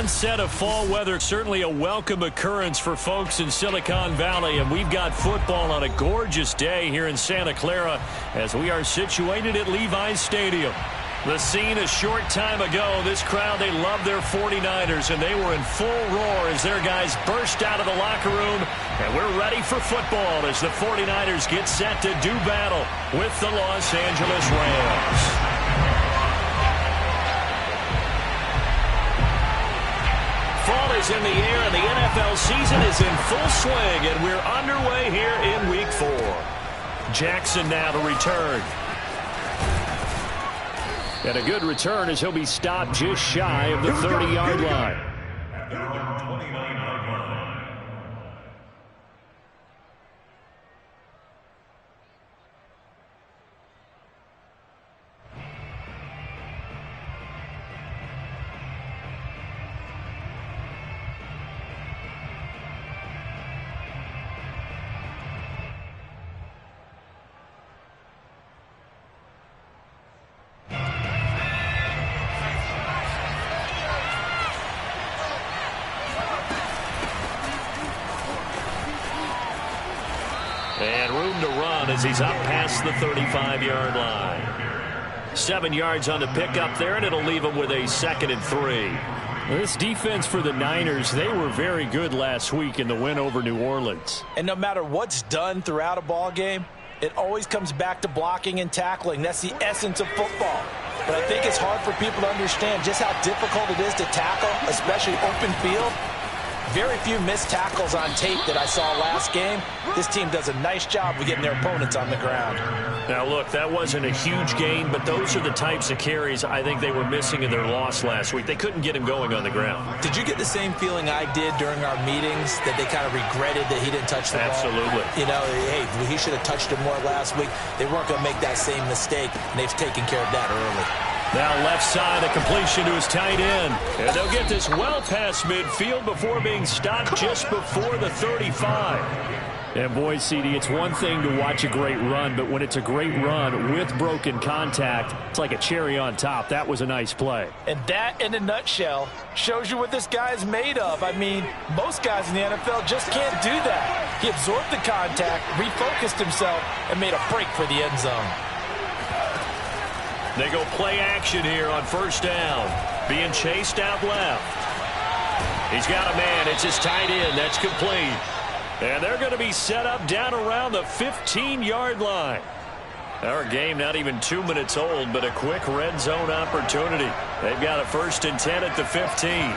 onset of fall weather, certainly a welcome occurrence for folks in Silicon Valley, and we've got football on a gorgeous day here in Santa Clara as we are situated at Levi's Stadium. The scene a short time ago, this crowd, they love their 49ers, and they were in full roar as their guys burst out of the locker room, and we're ready for football as the 49ers get set to do battle with the Los Angeles Rams. Fall is in the air, and the NFL season is in full swing, and we're underway here in Week 4. Jackson now to return. And a good return as he'll be stopped just shy of the 30-yard line. At their own 29-yard line. And room to run as he's up past the 35-yard line. 7 yards on the pickup there, and it'll leave him with a 2nd and 3. This defense for the Niners, they were very good last week in the win over New Orleans. And no matter what's done throughout a ball game, it always comes back to blocking and tackling. That's the essence of football. But I think it's hard for people to understand just how difficult it is to tackle, especially open field. Very few missed tackles on tape that I saw last game. This team does a nice job of getting their opponents on the ground. Now, look, that wasn't a huge gain, but those are the types of carries I think they were missing in their loss last week. They couldn't get him going on the ground. Did you get the same feeling I did during our meetings, that they kind of regretted that he didn't touch the ball? Absolutely. You know, hey, he should have touched it more last week. They weren't going to make that same mistake, and they've taken care of that early. Now left side, a completion to his tight end. And they'll get this well past midfield before being stopped just before the 35. And boy, CD, it's one thing to watch a great run, but when it's a great run with broken contact, it's like a cherry on top. That was a nice play. And that, in a nutshell, shows you what this guy is made of. I mean, most guys in the NFL just can't do that. He absorbed the contact, refocused himself, and made a break for the end zone. They go play action here on first down. Being chased out left. He's got a man. It's his tight end. That's complete. And they're going to be set up down around the 15-yard line. Our game not even 2 minutes old, but a quick red zone opportunity. They've got a 1st and 10 at the 15.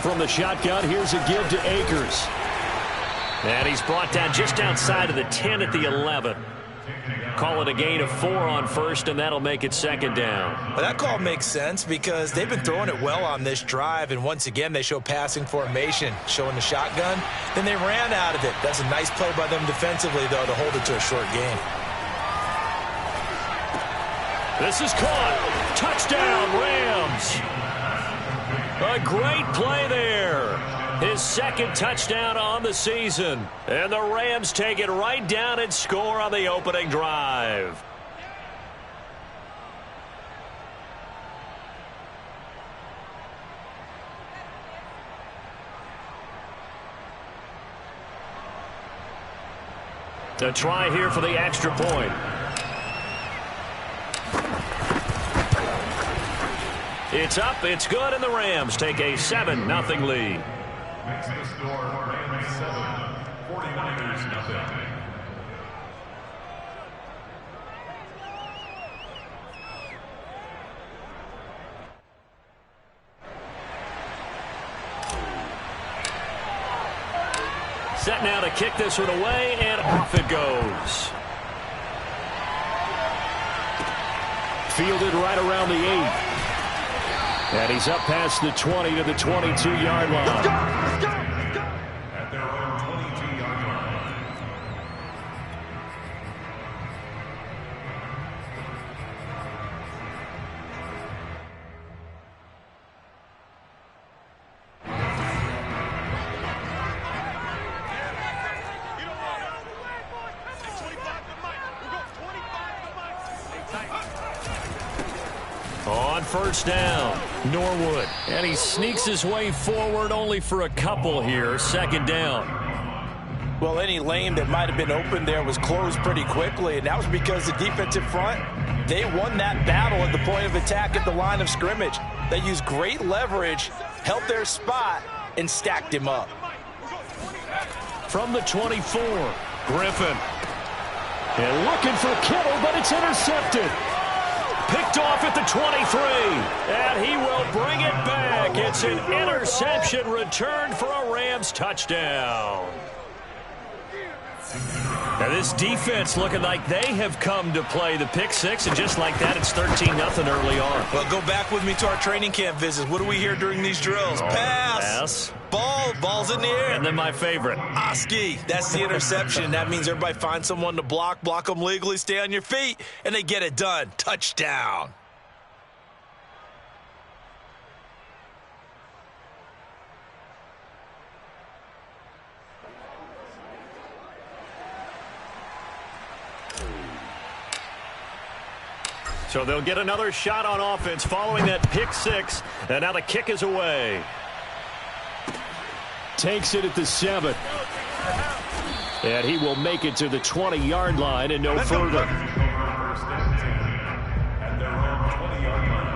From the shotgun, here's a give to Akers. And he's brought down just outside of the 10 at the 11. Call it a gain of 4 on first, and that'll make it 2nd down. Well, that call makes sense because they've been throwing it well on this drive, and once again they show passing formation, showing the shotgun. Then they ran out of it. That's a nice play by them defensively, though, to hold it to a short gain. This is caught. Touchdown, Rams. A great play there. His 2nd touchdown on the season. And the Rams take it right down and score on the opening drive. A try here for the extra point. It's up, it's good, and the Rams take a 7-0 lead. Makes the score Rams 7, 49ers nothing. Set now to kick this one away, and off it goes. Fielded right around the 8. And he's up past the 20 to the 22-yard line. Let's go! At their own 22-yard line. On first down, Norwood. And he sneaks his way forward only for a couple here. Second down. Well, any lane that might have been open there was closed pretty quickly, and that was because the defensive front, they won that battle at the point of attack at the line of scrimmage. They used great leverage, held their spot, and stacked him up. From the 24, Griffin. And looking for Kittle, but it's intercepted. Picked off at the 23, and he will bring it back. It's an interception returned for a Rams touchdown. Now this defense looking like they have come to play the pick six, and just like that, it's 13-0 early on. Well, go back with me to our training camp visits. What do we hear during these drills? Pass. Ball's in the air. And then my favorite. Oski, that's the interception. That means everybody finds someone to block them legally, stay on your feet, and they get it done. Touchdown. So they'll get another shot on offense following that pick six, and now the kick is away. Takes it at the 7. And he will make it to the 20-yard line and no further. First and 10 at their own 20-yard line.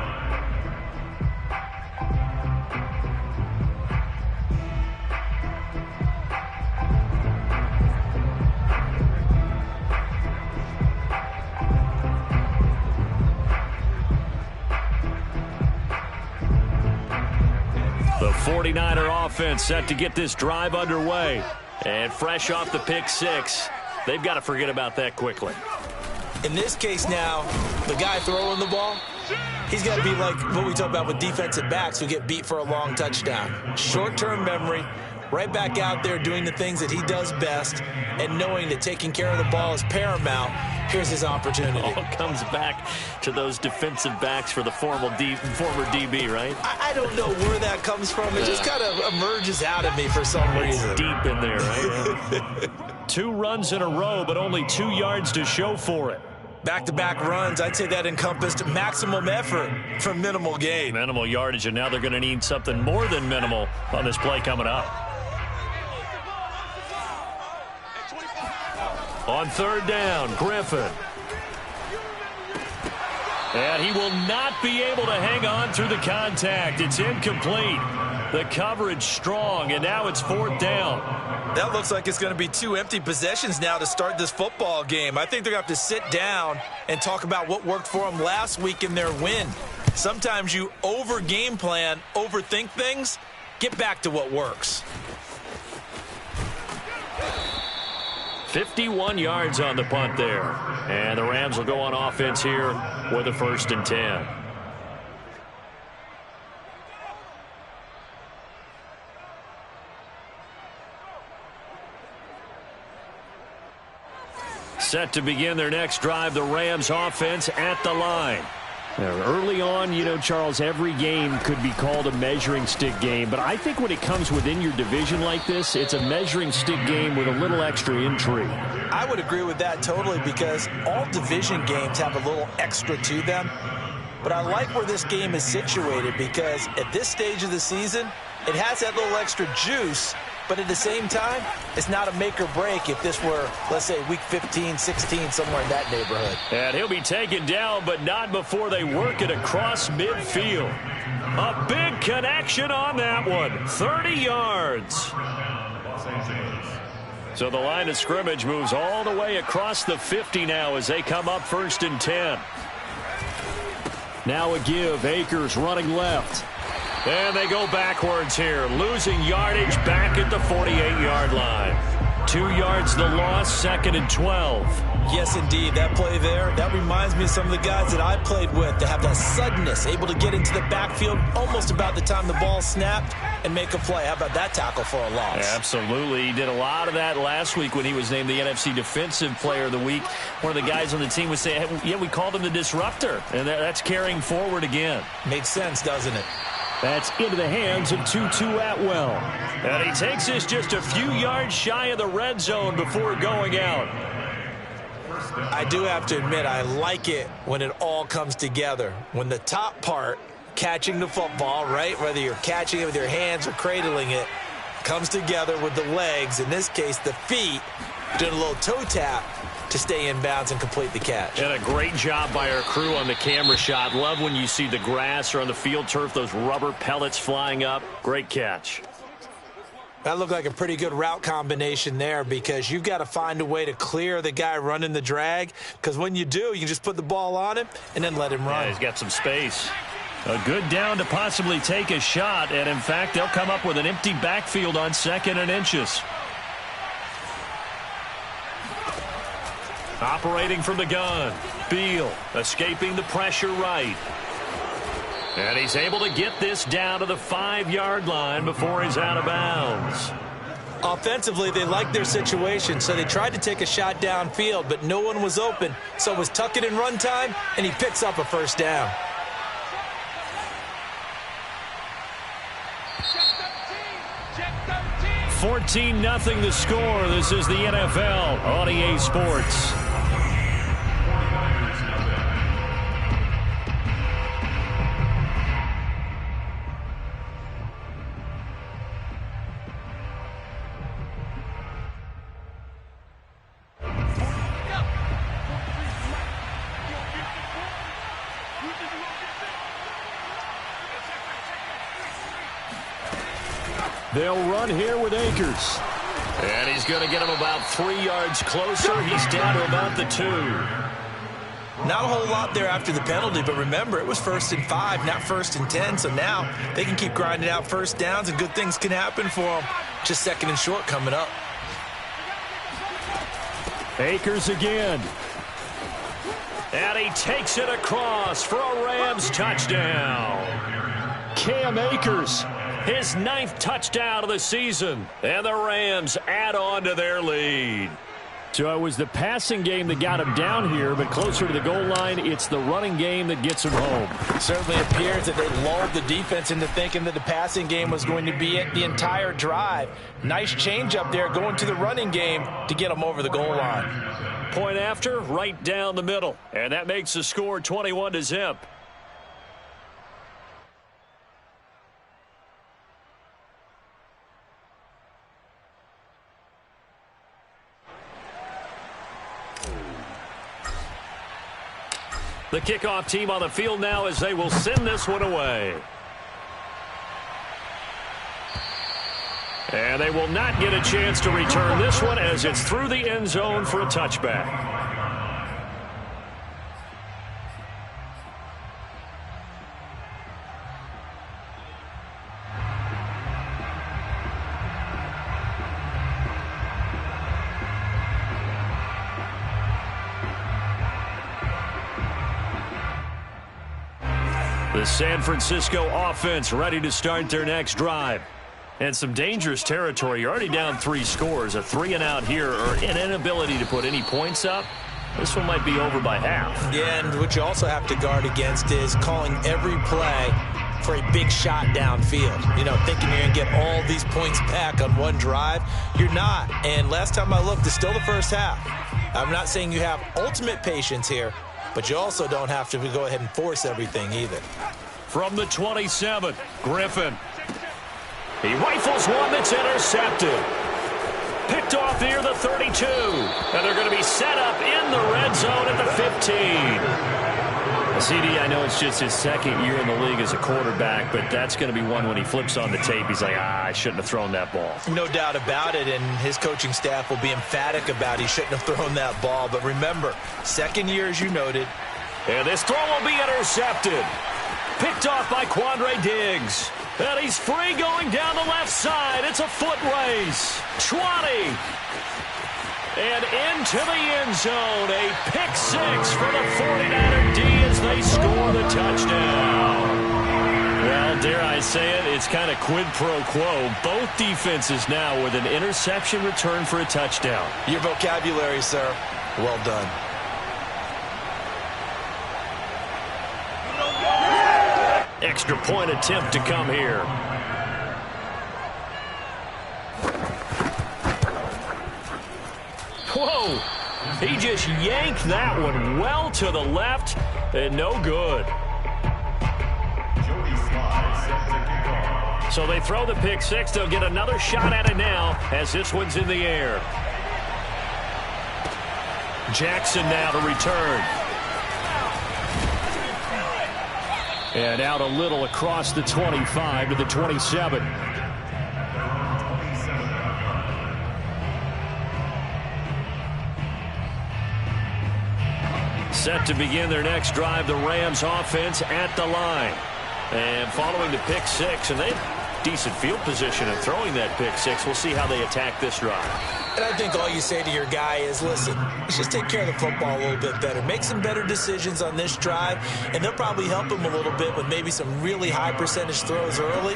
The 49er offense set to get this drive underway. And fresh off the pick six, they've got to forget about that quickly. In this case now, the guy throwing the ball, he's got to be like what we talk about with defensive backs who get beat for a long touchdown. Short-term memory, right back out there doing the things that he does best, and knowing that taking care of the ball is paramount. Here's his opportunity. All comes back to those defensive backs for the former DB, right? I don't know where that comes from. It just kind of emerges out of me for some reason. It's deep in there, right? 2 runs in a row, but only 2 yards to show for it. Back-to-back runs, I'd say that encompassed maximum effort for minimal gain. Minimal yardage, and now they're going to need something more than minimal on this play coming up. On third down, Griffin. And he will not be able to hang on through the contact. It's incomplete. The coverage strong, and now it's 4th down. That looks like it's going to be 2 empty possessions now to start this football game. I think they're going to have to sit down and talk about what worked for them last week in their win. Sometimes you over-game plan, overthink things. Get back to what works. 51 yards on the punt there. And the Rams will go on offense here with a 1st and 10. Set to begin their next drive, the Rams offense at the line. Early on, you know, Charles, every game could be called a measuring stick game. But I think when it comes within your division like this, it's a measuring stick game with a little extra intrigue. I would agree with that totally, because all division games have a little extra to them. But I like where this game is situated, because at this stage of the season, it has that little extra juice. But at the same time, it's not a make or break if this were, let's say, week 15, 16, somewhere in that neighborhood. And he'll be taken down, but not before they work it across midfield. A big connection on that one. 30 yards. So the line of scrimmage moves all the way across the 50 now as they come up 1st and 10. Now a give. Akers running left. And they go backwards here, losing yardage back at the 48-yard line. 2 yards the loss, 2nd and 12. Yes, indeed. That play there, that reminds me of some of the guys that I played with that have that suddenness, able to get into the backfield almost about the time the ball snapped and make a play. How about that tackle for a loss? Absolutely. He did a lot of that last week when he was named the NFC Defensive Player of the Week. One of the guys on the team would say, hey, yeah, we called him the disruptor. And that's carrying forward again. Makes sense, doesn't it? That's into the hands of Tutu Atwell. And he takes us just a few yards shy of the red zone before going out. I do have to admit, I like it when it all comes together. When the top part, catching the football, right, whether you're catching it with your hands or cradling it, comes together with the legs, in this case the feet, doing a little toe tap to stay in bounds and complete the catch. And a great job by our crew on the camera shot. Love when you see the grass or on the field turf, those rubber pellets flying up. Great catch. That looked like a pretty good route combination there, because you've got to find a way to clear the guy running the drag, because when you do, you can just put the ball on him and then let him run. Yeah, he's got some space. A good down to possibly take a shot, and in fact, they'll come up with an empty backfield on 2nd and inches. Operating from the gun, Beal escaping the pressure right. And he's able to get this down to the 5-yard line before he's out of bounds. Offensively, they liked their situation, so they tried to take a shot downfield, but no one was open, so it was tuck it in run time, and he picks up a first down. 14-0 the score. This is the NFL on EA Sports. They'll run here with Akers. And he's going to get him about 3 yards closer. He's down to about the 2. Not a whole lot there after the penalty, but remember, it was 1st and 5, not 1st and 10, so now they can keep grinding out first downs and good things can happen for them. Just 2nd and short coming up. Akers again. And he takes it across for a Rams touchdown. Cam Akers, his 9th touchdown of the season, and the Rams add on to their lead. So it was the passing game that got him down here, but closer to the goal line, it's the running game that gets him home. It certainly appears that they lulled the defense into thinking that the passing game was going to be it the entire drive. Nice change up there going to the running game to get them over the goal line. Point after, right down the middle, and that makes the score 21-0. The kickoff team on the field now as they will send this one away. And they will not get a chance to return this one as it's through the end zone for a touchback. The San Francisco offense ready to start their next drive. And some dangerous territory. You're already down 3 scores. A 3-and-out here, or an inability to put any points up. This one might be over by half. Yeah, and what you also have to guard against is calling every play for a big shot downfield. You know, thinking you're going to get all these points back on one drive. You're not. And last time I looked, it's still the first half. I'm not saying you have ultimate patience here, but you also don't have to go ahead and force everything either. From the 27, Griffin. He rifles one that's intercepted. Picked off near the 32. And they're going to be set up in the red zone at the 15. CD, I know it's just his 2nd year in the league as a quarterback, but that's going to be one when he flips on the tape. He's like, I shouldn't have thrown that ball. No doubt about it, and his coaching staff will be emphatic about he shouldn't have thrown that ball. But remember, 2nd year, as you noted. And this throw will be intercepted. Picked off by Quandre Diggs. And he's free going down the left side. It's a foot race. 20. And into the end zone. A pick 6 for the 49er D as they score the touchdown. Well, dare I say it, it's kind of quid pro quo. Both defenses now with an interception return for a touchdown. Your vocabulary, sir. Well done. Extra point attempt to come here. Whoa! He just yanked that one well to the left, and no good. So they throw the pick six. They'll get another shot at it now as this one's in the air. Jackson now to return. And out a little across the 25 to the 27. Set to begin their next drive, the Rams offense at the line. And following the pick six, and they have decent field position in throwing that pick six. We'll see how they attack this drive. And I think all you say to your guy is, listen, let's just take care of the football a little bit better. Make some better decisions on this drive, and they'll probably help him a little bit with maybe some really high percentage throws early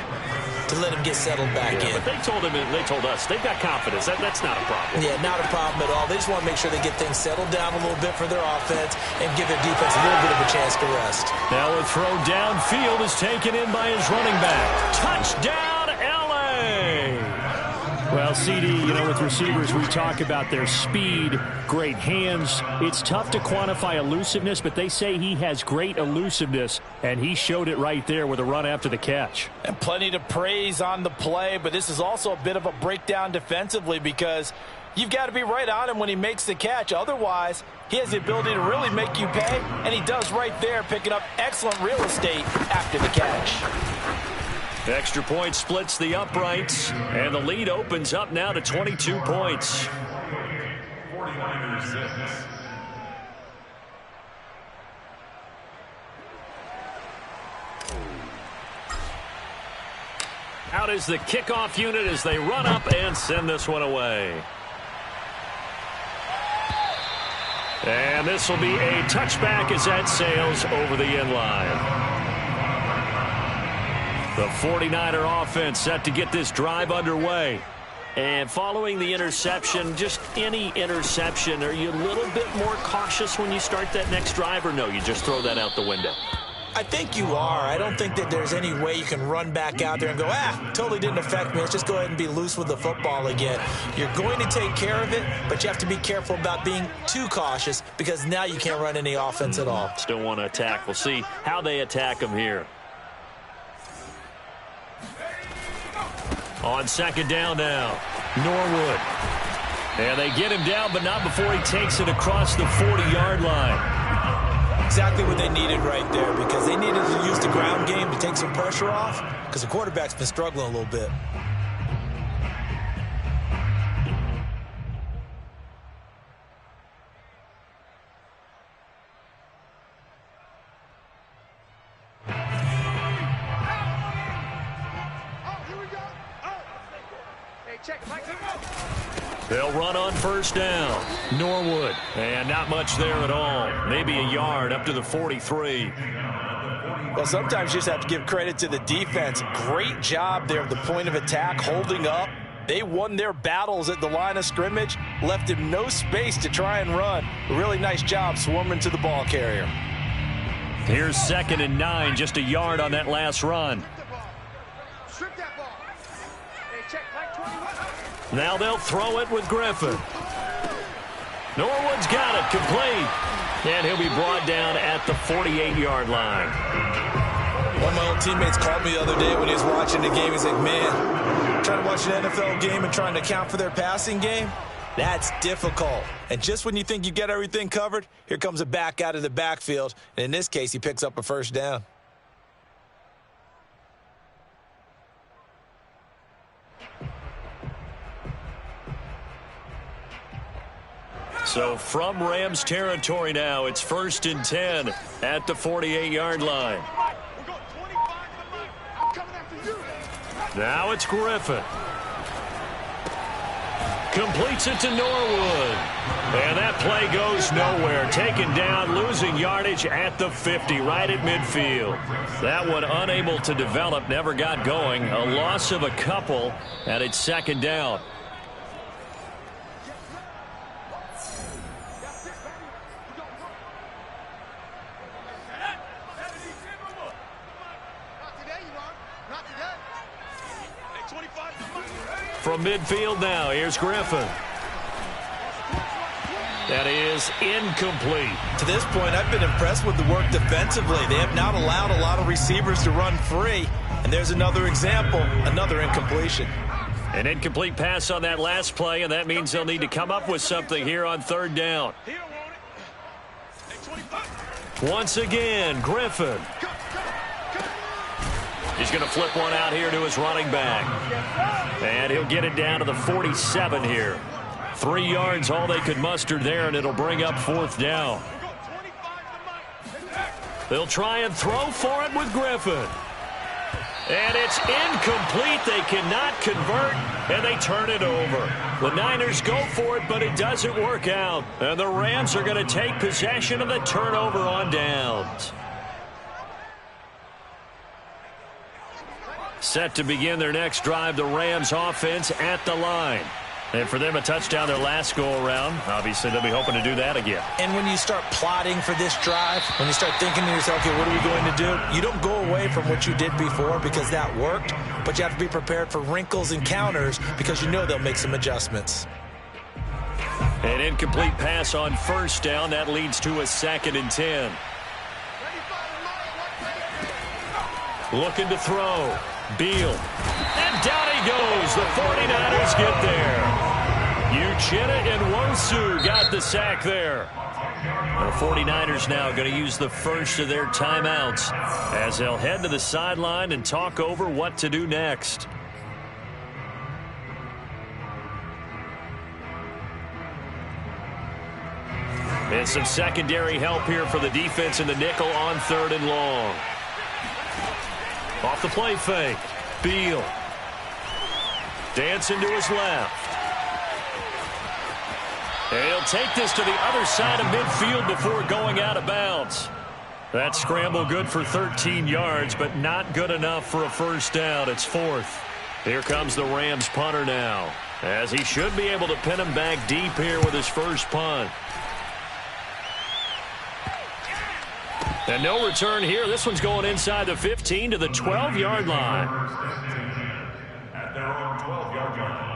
to let him get settled back in. But they told us they've got confidence. That's not a problem. Yeah, not a problem at all. They just want to make sure they get things settled down a little bit for their offense and give their defense a little bit of a chance to rest. Now a throw downfield is taken in by his running back. Touchdown, L.A. Well, CD, with receivers, we talk about their speed, great hands. It's tough to quantify elusiveness, but they say he has great elusiveness, and he showed it right there with a run after the catch. And plenty to praise on the play, but this is also a bit of a breakdown defensively because you've got to be right on him when he makes the catch. Otherwise, he has the ability to really make you pay, and he does right there, picking up excellent real estate after the catch. Extra point splits the uprights, and the lead opens up now to 22 points. 49ers 6. Out is the kickoff unit as they run up and send this one away. And this will be a touchback as that sails over the end line. The 49er offense set to get this drive underway. And following the interception, just any interception, are you a little bit more cautious when you start that next drive, or no, you just throw that out the window? I think you are. I don't think that there's any way you can run back out there and go, totally didn't affect me. Let's just go ahead and be loose with the football again. You're going to take care of it, but you have to be careful about being too cautious because now you can't run any offense at all. Still want to attack. We'll see how they attack them here. On second down now, Norwood. And they get him down, but not before he takes it across the 40-yard line. Exactly what they needed right there because they needed to use the ground game to take some pressure off because the quarterback's been struggling a little bit. They'll run on first down. Norwood. And not much there at all. Maybe a yard up to the 43. Well, sometimes you just have to give credit to the defense. Great job there at the point of attack, holding up. They won their battles at the line of scrimmage, left him no space to try and run. A really nice job swarming to the ball carrier. Here's 2nd and 9, just a yard on that last run. Now they'll throw it with Griffin. Norwood's got it, complete. And he'll be brought down at the 48-yard line. One of my old teammates called me the other day when he was watching the game. He's like, man, trying to watch an NFL game and trying to account for their passing game, that's difficult. And just when you think you get everything covered, here comes a back out of the backfield. And in this case, he picks up a first down. So from Rams territory now, it's 1st and 10 at the 48-yard line. Now it's Griffin. Completes it to Norwood. And that play goes nowhere. Taken down, losing yardage at the 50, right at midfield. That one unable to develop, never got going. A loss of a couple, and it's 2nd down. From midfield now, here's Griffin. That is incomplete. To this point, I've been impressed with the work defensively. They have not allowed a lot of receivers to run free. And there's another example, another incompletion. An incomplete pass on that last play, and that means they'll need to come up with something here on third down. Once again, Griffin. He's going to flip one out here to his running back. And he'll get it down to the 47 here. 3 yards, all they could muster there, and it'll bring up fourth down. They'll try and throw for it with Griffin. And it's incomplete. They cannot convert, and they turn it over. The Niners go for it, but it doesn't work out. And the Rams are going to take possession of the turnover on downs. Set to begin their next drive, the Rams offense at the line. And for them, a touchdown their last go-around. Obviously, they'll be hoping to do that again. And when you start plotting for this drive, when you start thinking to yourself, okay, what are we going to do? You don't go away from what you did before because that worked, but you have to be prepared for wrinkles and counters because you know they'll make some adjustments. An incomplete pass on first down. That leads to a 2nd and 10. Looking to throw. Beal. And down he goes. The 49ers get there. Uchenna and Nwosu got the sack there. The 49ers now going to use the first of their timeouts as they'll head to the sideline and talk over what to do next. And some secondary help here for the defense in the nickel on 3rd and long. Off the play fake. Beal. Dancing to his left. And he'll take this to the other side of midfield before going out of bounds. That scramble good for 13 yards, but not good enough for a first down. It's 4th. Here comes the Rams punter now, as he should be able to pin him back deep here with his first punt. And no return here. This one's going inside the 15 to the 12-yard line. At their own 12-yard line.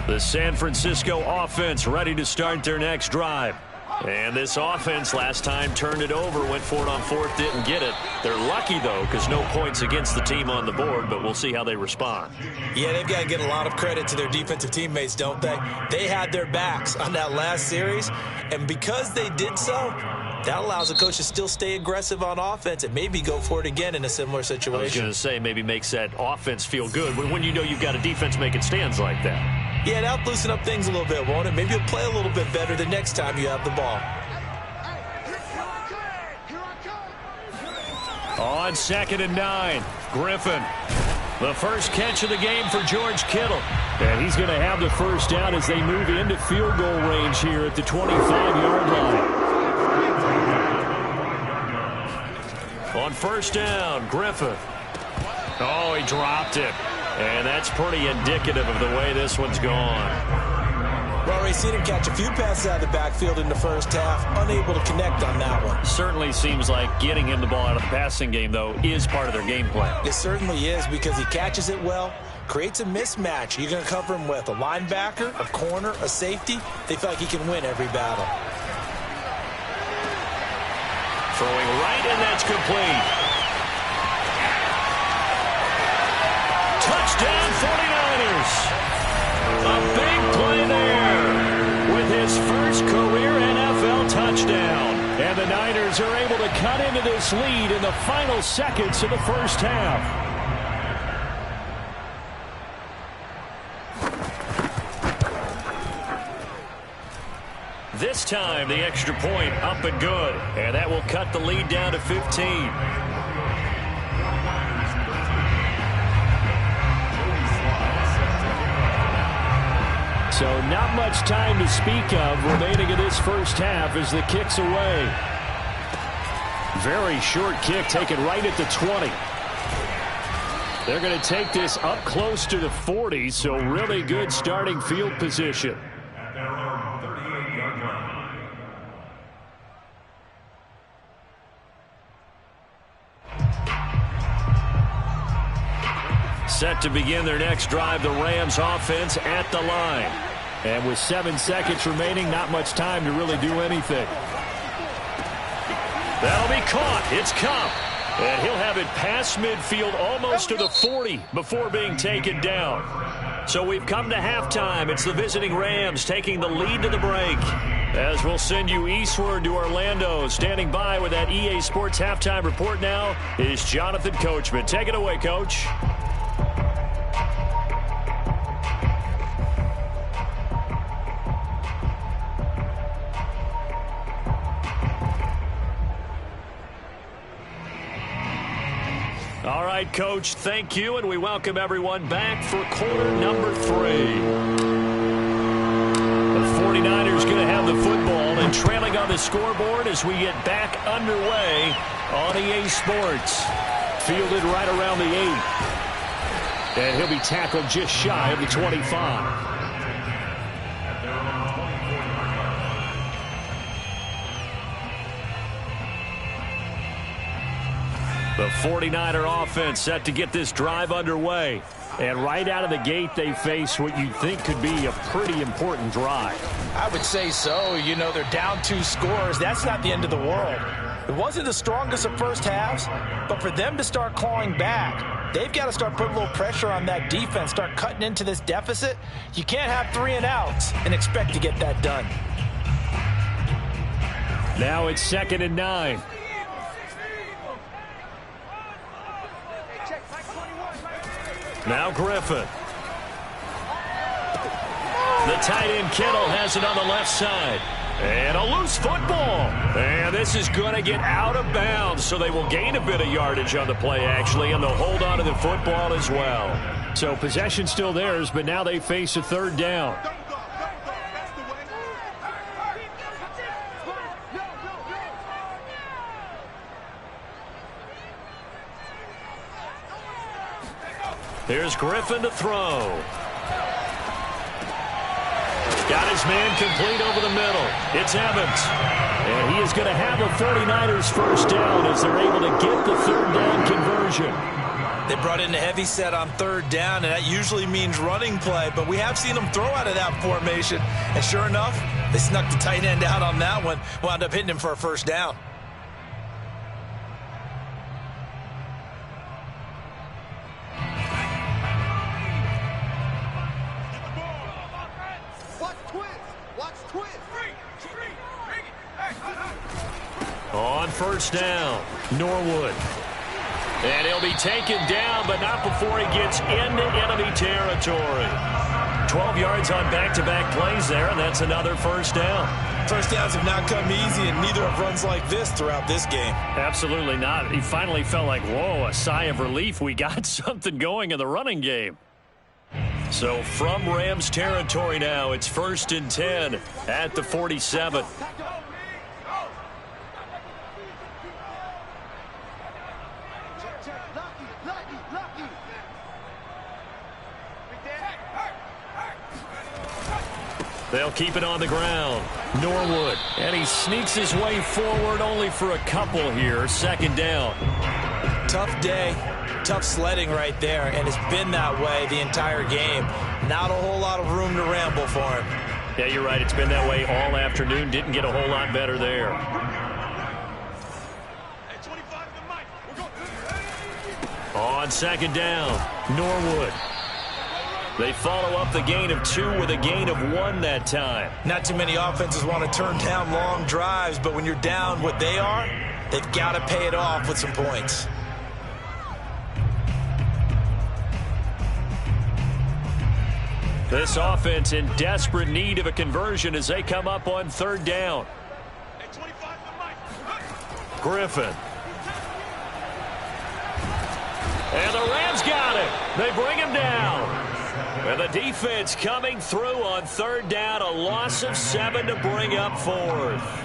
The San Francisco offense ready to start their next drive. And this offense last time turned it over, went for it on 4th, didn't get it. They're lucky, though, because no points against the team on the board, but we'll see how they respond. Yeah, they've got to get a lot of credit to their defensive teammates, don't they? They had their backs on that last series, and because they did so, that allows the coach to still stay aggressive on offense and maybe go for it again in a similar situation. I was going to say maybe makes that offense feel good when you know you've got a defense making stands like that. Yeah, that'll loosen up things a little bit, won't it? Maybe you'll play a little bit better the next time you have the ball. On 2nd and 9, Griffin. The first catch of the game for George Kittle. And he's going to have the first down as they move into field goal range here at the 25-yard line. On first down, Griffin. Oh, he dropped it. And that's pretty indicative of the way this one's gone. Well, we've seen him catch a few passes out of the backfield in the first half, unable to connect on that one. Certainly seems like getting him the ball out of the passing game, though, is part of their game plan. It certainly is because he catches it well, creates a mismatch. You're going to cover him with a linebacker, a corner, a safety. They feel like he can win every battle. Throwing right, and that's complete. Touchdown 49ers. A big play there with his first career NFL touchdown. And the Niners are able to cut into this lead in the final seconds of the first half. This time the extra point up and good. And that will cut the lead down to 15. So not much time to speak of remaining in this first half as the kick's away. Very short kick taken right at the 20. They're going to take this up close to the 40, so really good starting field position. At their own 38-yard line. set to begin their next drive. The Rams offense at the line. And with 7 seconds remaining, not much time to really do anything. That'll be caught. It's Kupp. And he'll have it past midfield almost to the 40 before being taken down. So we've come to halftime. It's the visiting Rams taking the lead to the break. As we'll send you eastward to Orlando. Standing by with that EA Sports Halftime Report now is Jonathan Coachman. Take it away, Coach. All right, Coach, thank you, and we welcome everyone back for quarter number 3. The 49ers going to have the football and trailing on the scoreboard as we get back underway on EA Sports. Fielded right around the 8. And he'll be tackled just shy of the 25. The 49er offense set to get this drive underway. And right out of the gate, they face what you think could be a pretty important drive. I would say so. You know, they're down 2 scores. That's not the end of the world. It wasn't the strongest of first halves, but for them to start clawing back, they've got to start putting a little pressure on that defense, start cutting into this deficit. You can't have 3 and outs and expect to get that done. Now it's 2nd and 9. Now Griffin. The tight end Kittle has it on the left side. And a loose football. And this is going to get out of bounds, so they will gain a bit of yardage on the play, actually, and they'll hold on to the football as well. So possession still theirs, but now they face a 3rd down. Here's Griffin to throw. Got his man complete over the middle. It's Evans. And he is going to have a 49ers first down as they're able to get the 3rd down conversion. They brought in a heavy set on 3rd down, and that usually means running play, but we have seen them throw out of that formation. And sure enough, they snuck the tight end out on that one, wound up hitting him for a first down. On first down, Norwood. And he'll be taken down, but not before he gets into enemy territory. 12 yards on back-to-back plays there, and that's another first down. First downs have not come easy, and neither have runs like this throughout this game. Absolutely not. He finally felt like, whoa, a sigh of relief. We got something going in the running game. So from Rams territory now, it's 1st and 10 at the 47. They'll keep it on the ground. Norwood. And he sneaks his way forward only for a couple here. 2nd down. Tough day. Tough sledding right there. And it's been that way the entire game. Not a whole lot of room to ramble for him. Yeah, you're right. It's been that way all afternoon. Didn't get a whole lot better there. On 2nd down, Norwood. They follow up the gain of 2 with a gain of 1 that time. Not too many offenses want to turn down long drives, but when you're down what they are, they've got to pay it off with some points. This offense in desperate need of a conversion as they come up on 3rd down. Griffin. And the Rams got it. They bring him down. And the defense coming through on 3rd down. A loss of 7 to bring up 4th.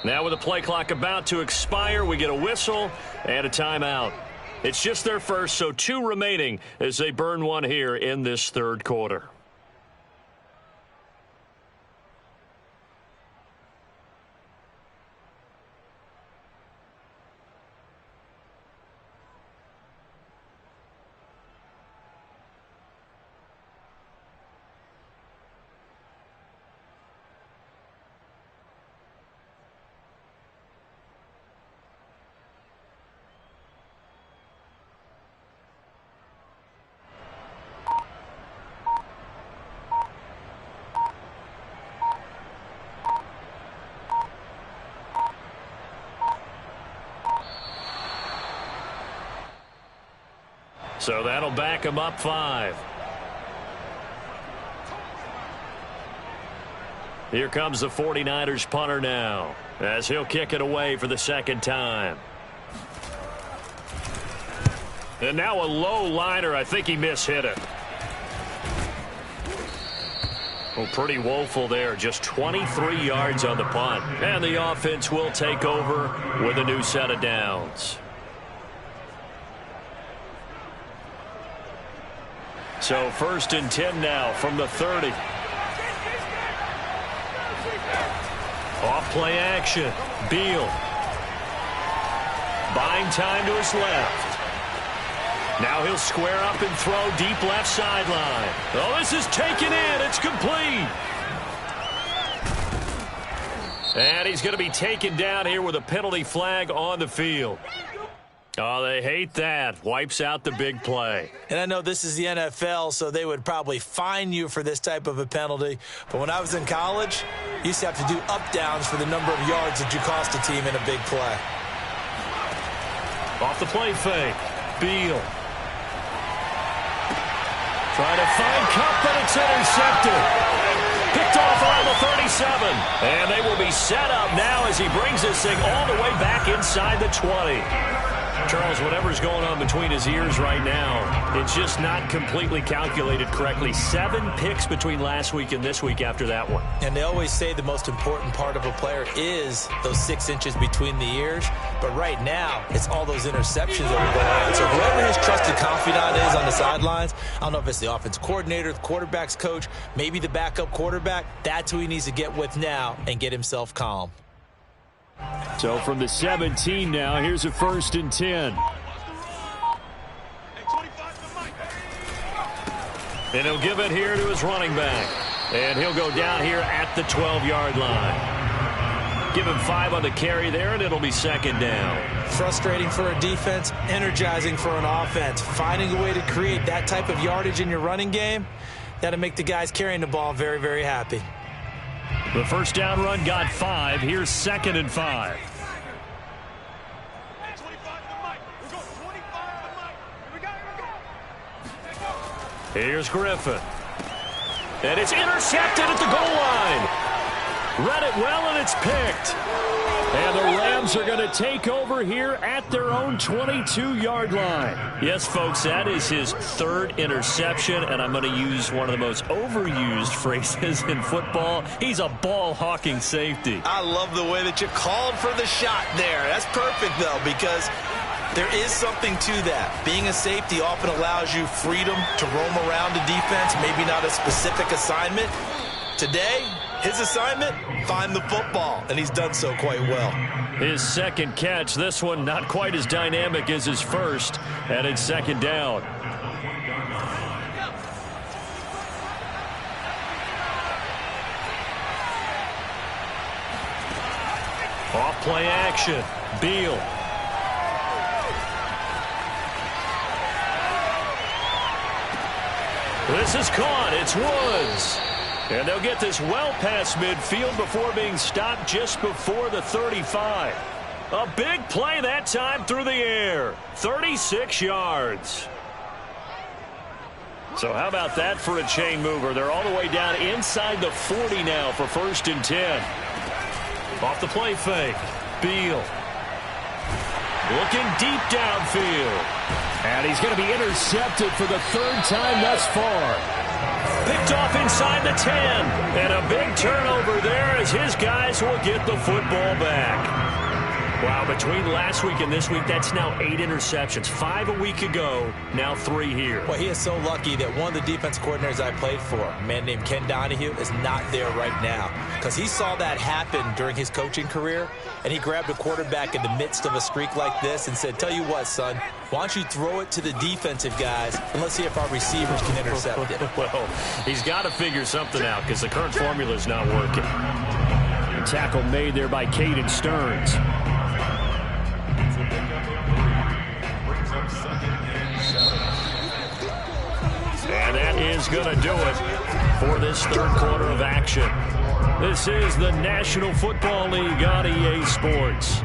Now with the play clock about to expire, we get a whistle and a timeout. It's just their first, so 2 remaining as they burn one here in this third quarter. So that'll back him up 5. Here comes the 49ers punter now, as he'll kick it away for the second time. And now a low liner. I think he mishit it. Well, pretty woeful there. Just 23 yards on the punt. And the offense will take over with a new set of downs. So 1st and 10 now from the 30. Off play action. Beal. Buying time to his left. Now he'll square up and throw deep left sideline. Oh, this is taken in. It's complete. And he's going to be taken down here with a penalty flag on the field. Oh, they hate that. Wipes out the big play. And I know this is the NFL, so they would probably fine you for this type of a penalty. But when I was in college, you used to have to do up-downs for the number of yards that you cost a team in a big play. Off the play fake. Beal. Trying to find Kupp, but it's intercepted. Picked off around the 37. And they will be set up now as he brings this thing all the way back inside the 20. Charles, whatever's going on between his ears right now, it's just not completely calculated correctly. 7 picks between last week and this week after that one. And they always say the most important part of a player is those 6 inches between the ears. But right now, it's all those interceptions that are going on. So whoever his trusted confidant is on the sidelines, I don't know if it's the offense coordinator, the quarterback's coach, maybe the backup quarterback, that's who he needs to get with now and get himself calm. So from the 17 now, here's a 1st and 10. And he'll give it here to his running back. And he'll go down here at the 12-yard line. Give him 5 on the carry there, and it'll be 2nd down. Frustrating for a defense, energizing for an offense. Finding a way to create that type of yardage in your running game, that'll make the guys carrying the ball very, very happy. The first down run got 5. Here's 2nd and 5. Here's Griffin. And it's intercepted at the goal line. Read it well, and it's picked. And the Rams are going to take over here at their own 22-yard line. Yes, folks, that is his 3rd interception, and I'm going to use one of the most overused phrases in football. He's a ball-hawking safety. I love the way that you called for the shot there. That's perfect, though, because there is something to that. Being a safety often allows you freedom to roam around the defense, maybe not a specific assignment. Today, his assignment, find the football, and he's done so quite well. His 2nd catch, this one not quite as dynamic as his first, and it's 2nd down. Off play action, Beal. This is caught, it's Woods. And they'll get this well past midfield before being stopped just before the 35. A big play that time through the air. 36 yards. So how about that for a chain mover? They're all the way down inside the 40 now for 1st and 10. Off the play fake. Beal. Looking deep downfield. And he's going to be intercepted for the 3rd time thus far. Picked off inside the 10. And a big turnover there as as his guys will get the football back. Wow, between last week and this week, that's now 8 interceptions. 5 a week ago, now 3 here. Well, he is so lucky that one of the defense coordinators I played for, a man named Ken Donahue, is not there right now. Because he saw that happen during his coaching career, and he grabbed a quarterback in the midst of a streak like this and said, tell you what, son, why don't you throw it to the defensive guys, and let's see if our receivers can intercept it. Well, he's got to figure something out because the current formula is not working. A tackle made there by Caden Stearns. And that is going to do it for this third quarter of action. This is the National Football League on EA Sports.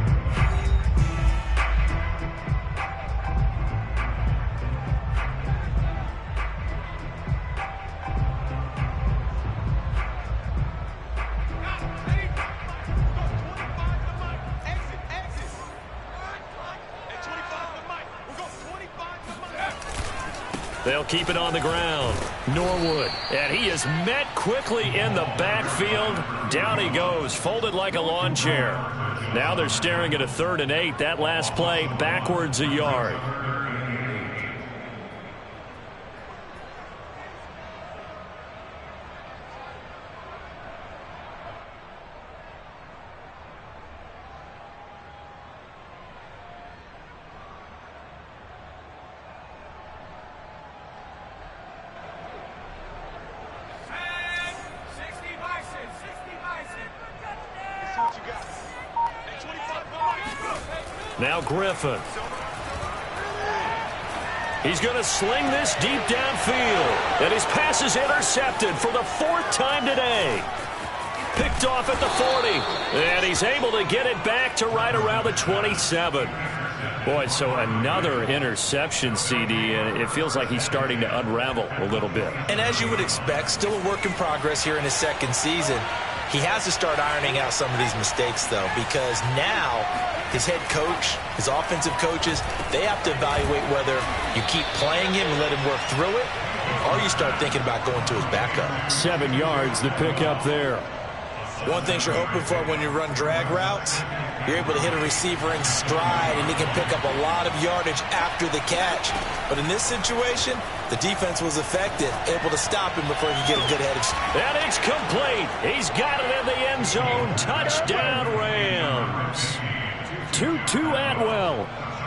They'll keep it on the ground. Norwood. And he is met quickly in the backfield. Down he goes, folded like a lawn chair. Now they're staring at a 3rd and 8. That last play, backwards a yard. Now Griffin. He's going to sling this deep downfield. And his pass is intercepted for the 4th time today. Picked off at the 40. And he's able to get it back to right around the 27. Boy, so another interception, CD, and it feels like he's starting to unravel a little bit. And as you would expect, still a work in progress here in his second season. He has to start ironing out some of these mistakes, though, because now his head coach, his offensive coaches, they have to evaluate whether you keep playing him and let him work through it, or you start thinking about going to his backup. 7 yards, the pickup there. One thing you're hoping for when you run drag routes, you're able to hit a receiver in stride, and he can pick up a lot of yardage after the catch. But in this situation, the defense was effective, able to stop him before he could get a good head of steam. And it's complete. He's got it in the end zone. Touchdown, Rams. Tutu Atwell.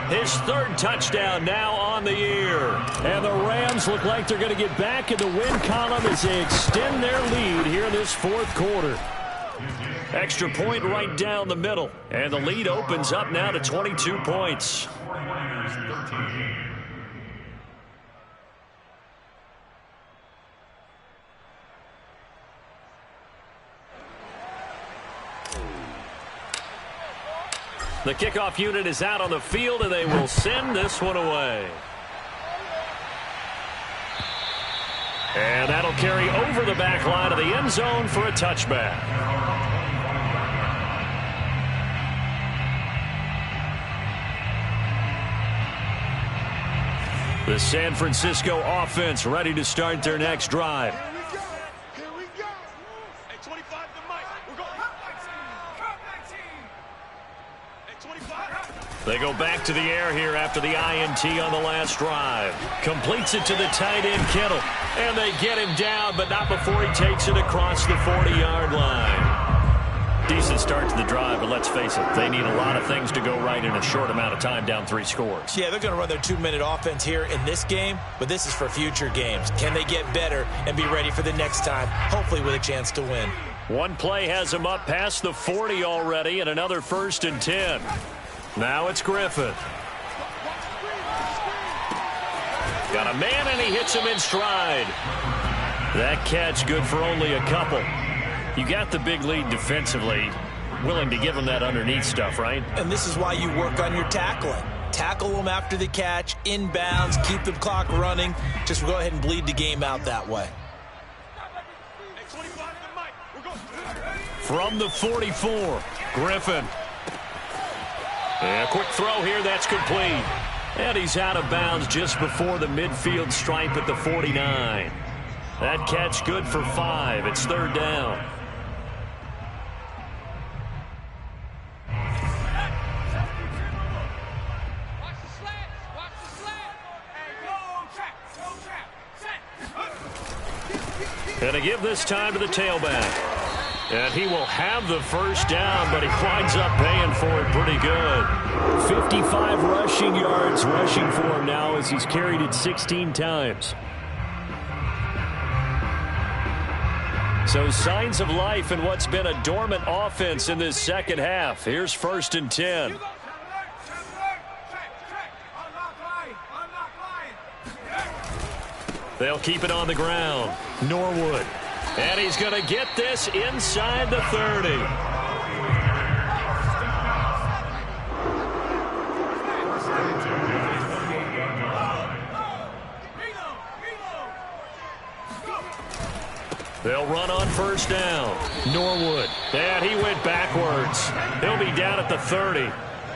His 3rd touchdown now on the year. And the Rams look like they're going to get back in the win column as they extend their lead here in this 4th quarter. Extra point right down the middle. And the lead opens up now to 22 points. The kickoff unit is out on the field, and they will send this one away. And that'll carry over the back line of the end zone for a touchback. The San Francisco offense ready to start their next drive. Here we go. Hey, 25 to Mike. We're going. Hey, 25. They go back to the air here after the INT on the last drive. Completes it to the tight end, Kittle. And they get him down, but not before he takes it across the 40-yard line. Decent start to the drive, but let's face it, they need a lot of things to go right in a short amount of time, down 3 scores. Yeah, they're going to run their 2-minute offense here in this game, but this is for future games. Can they get better and be ready for the next time, hopefully with a chance to win? One play has him up past the 40 already, and another 1st and 10. Now it's Griffin. Got a man, and he hits him in stride. That catch good for only a couple. You got the big lead defensively, willing to give him that underneath stuff, right? And this is why you work on your tackling. Tackle them after the catch, inbounds, keep the clock running. Just go ahead and bleed the game out that way. From the 44, Griffin. And a quick throw here, that's complete. And he's out of bounds just before the midfield stripe at the 49. That catch good for 5. It's 3rd down. And to give this time to the tailback. And he will have the first down, but he winds up paying for it pretty good. 55 rushing yards rushing for him now as he's carried it 16 times. So signs of life in what's been a dormant offense in this second half. Here's 1st and 10. They'll keep it on the ground. Norwood. And he's going to get this inside the 30. They'll run on 1st down. Norwood. And he went backwards. He'll be down at the 30.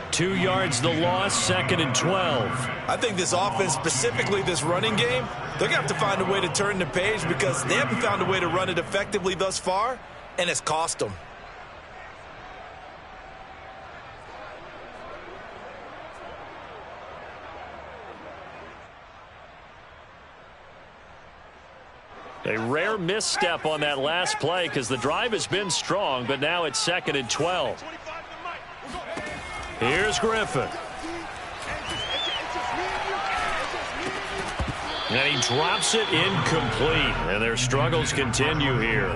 2 yards the loss, 2nd and 12. I think this offense, specifically this running game, they're going to have to find a way to turn the page because they haven't found a way to run it effectively thus far, and it's cost them. A rare misstep on that last play because the drive has been strong, but now it's 2nd and 12. Here's Griffin. And he drops it incomplete, and their struggles continue here.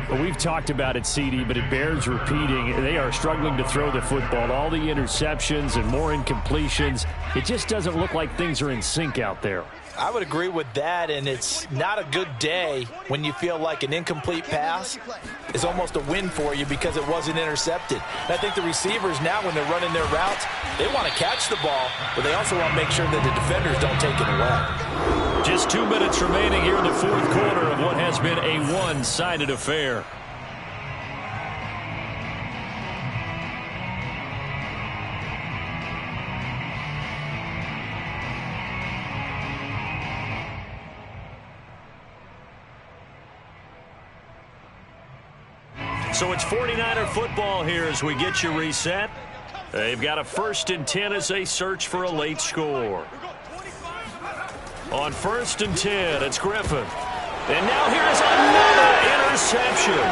Well, we've talked about it, CD, but it bears repeating. They are struggling to throw the football. All the interceptions and more incompletions. It just doesn't look like things are in sync out there. I would agree with that, and it's not a good day when you feel like an incomplete pass is almost a win for you because it wasn't intercepted. And I think the receivers now, when they're running their routes, they want to catch the ball, but they also want to make sure that the defenders don't take it away. Just 2 minutes remaining here in the 4th quarter of what has been a one-sided affair. So it's 49er football here as we get you reset. They've got a 1st and 10 as they search for a late score. On 1st and 10, it's Griffin. And now here's another interception.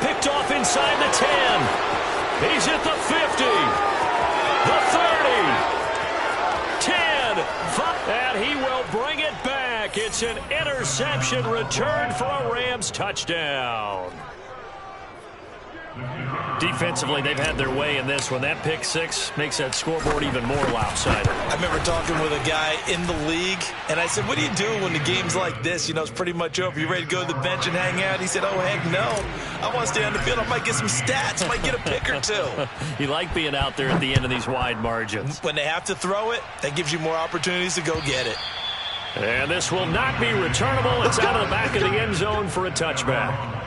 Picked off inside the 10. He's at the 50. The 30. 10. 5. And he will bring it back. It's an interception return for a Rams touchdown. Defensively, they've had their way in this one. That pick six makes that scoreboard even more lopsided. I remember talking with a guy in the league, and I said, what do you do when the game's like this? You know, it's pretty much over. You ready to go to the bench and hang out? He said, oh, heck no. I want to stay on the field. I might get some stats. Might get a pick or two. You like being out there at the end of these wide margins. When they have to throw it, that gives you more opportunities to go get it. And this will not be returnable. It's out of the back of the end zone for a touchback.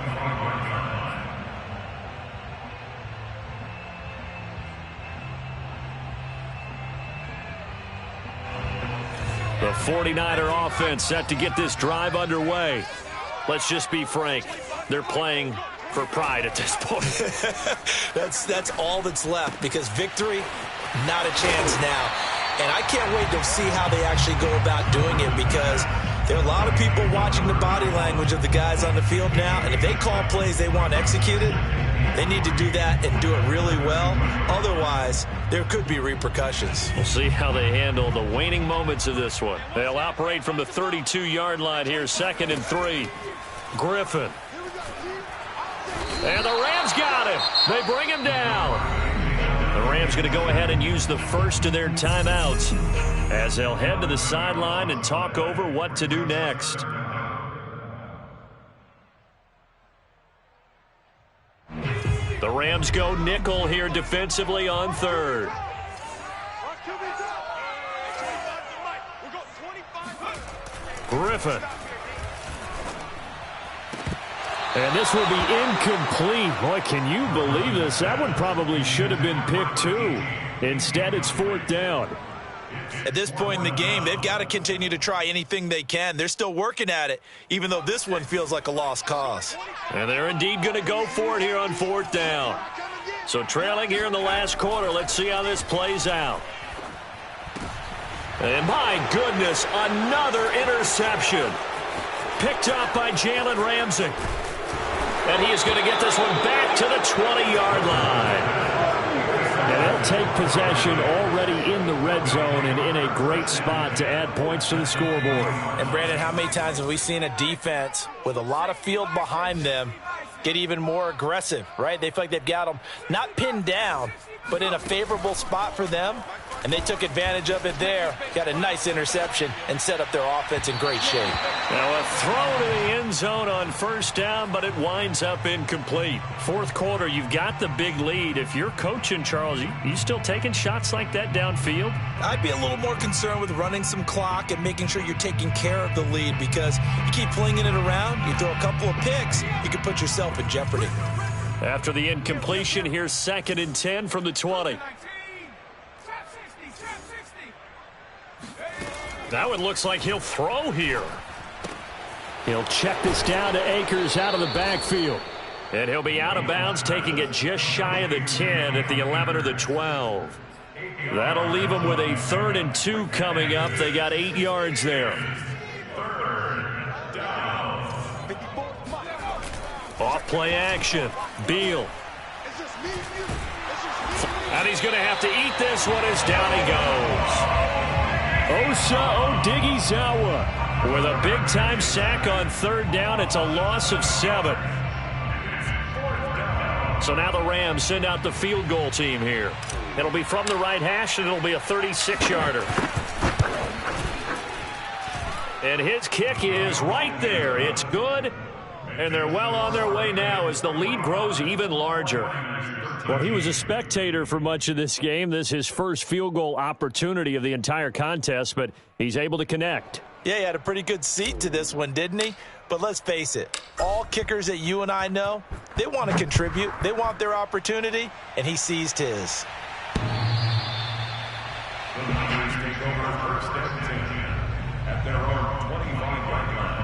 The 49er offense set to get this drive underway. Let's just be frank. They're playing for pride at this point. That's all that's left because victory, not a chance now. And I can't wait to see how they actually go about doing it because there are a lot of people watching the body language of the guys on the field now. And if they call plays they want executed, they need to do that and do it really well. Otherwise, there could be repercussions. We'll see how they handle the waning moments of this one. They'll operate from the 32-yard line here, 2nd and 3. Griffin. And the Rams got him. They bring him down. The Rams going to go ahead and use the first of their timeouts as they'll head to the sideline and talk over what to do next. The Rams go nickel here defensively on 3rd. Griffin. And this will be incomplete. Boy, can you believe this? That one probably should have been picked too. Instead, it's 4th down. At this point in the game, they've got to continue to try anything they can. They're still working at it, even though this one feels like a lost cause. And they're indeed going to go for it here on 4th down. So trailing here in the last quarter, let's see how this plays out. And my goodness, another interception. Picked up by Jalen Ramsey. And he is going to get this one back to the 20-yard line. And they'll take possession already in the red zone and in a great spot to add points to the scoreboard. And, Brandon, how many times have we seen a defense with a lot of field behind them get even more aggressive, right? They feel like they've got them not pinned down, but in a favorable spot for them, and they took advantage of it there. Got a nice interception and set up their offense in great shape. Now a throw to the end zone on first down, but it winds up incomplete. Fourth quarter, you've got the big lead. If you're coaching, Charles, you still taking shots like that downfield? I'd be a little more concerned with running some clock and making sure you're taking care of the lead, because you keep flinging it around, you throw a couple of picks, you can put yourself in jeopardy. After the incompletion, here's 2nd and 10 from the 20. That one looks like he'll throw here. He'll check this down to Akers out of the backfield. And he'll be out of bounds, taking it just shy of the 10 at the 11 or the 12. That'll leave them with a 3rd and 2 coming up. They got 8 yards there. Off play action. Beal. And he's going to have to eat this one as down he goes. Osa Odighizuwa with a big-time sack on 3rd down. It's a loss of 7. So now the Rams send out the field goal team here. It'll be from the right hash, and it'll be a 36-yarder. And his kick is right there. It's good, and they're well on their way now as the lead grows even larger. Well, he was a spectator for much of this game. This is his first field goal opportunity of the entire contest, but he's able to connect. Yeah, he had a pretty good seat to this one, didn't he? But let's face it, all kickers that you and I know, they want to contribute. They want their opportunity, and he seized his. The Niners take over 1st and 10 at their own 25-yard line.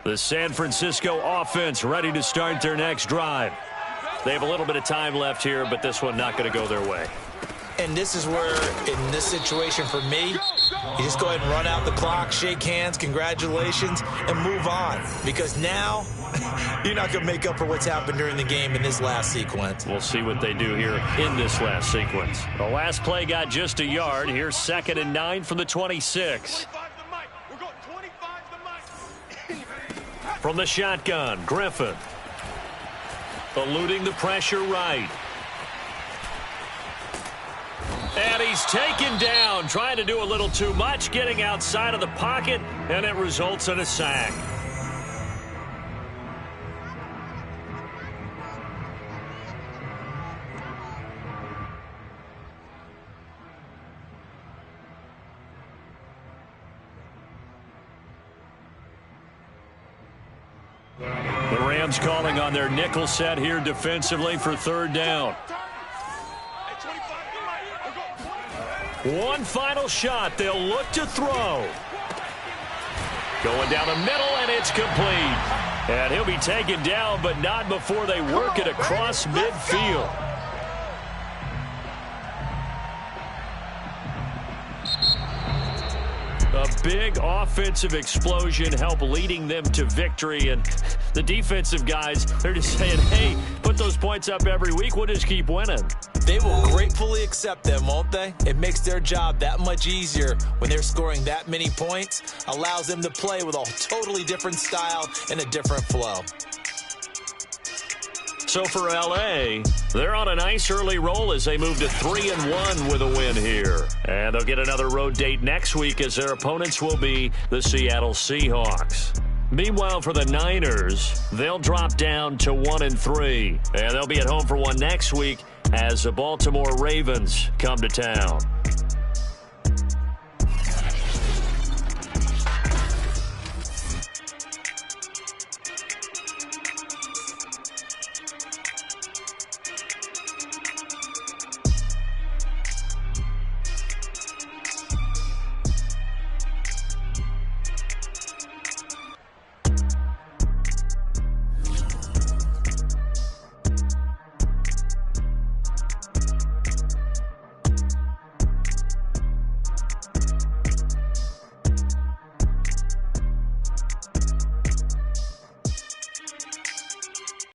The San Francisco offense ready to start their next drive. They have a little bit of time left here, but this one not going to go their way. And this is where, in this situation for me, you just go ahead and run out the clock, shake hands, congratulations, and move on. Because now, you're not going to make up for what's happened during the game in this last sequence. We'll see what they do here in this last sequence. The last play got just a yard. Here's 2nd and 9 from the 26. From the shotgun, Griffin. Eluding the pressure right. And he's taken down, trying to do a little too much, getting outside of the pocket, and it results in a sack. The Rams calling on their nickel set here defensively for 3rd down. One final shot. They'll look to throw. Going down the middle, and it's complete. And he'll be taken down, but not before they work it across midfield. A big offensive explosion helped leading them to victory. And the defensive guys, they're just saying, hey, put those points up every week. We'll just keep winning. They will gratefully accept them, won't they? It makes their job that much easier when they're scoring that many points. Allows them to play with a totally different style and a different flow. So for L.A., they're on a nice early roll as they move to 3-1 with a win here. And they'll get another road date next week as their opponents will be the Seattle Seahawks. Meanwhile, for the Niners, they'll drop down to 1-3. And they'll be at home for one next week as the Baltimore Ravens come to town.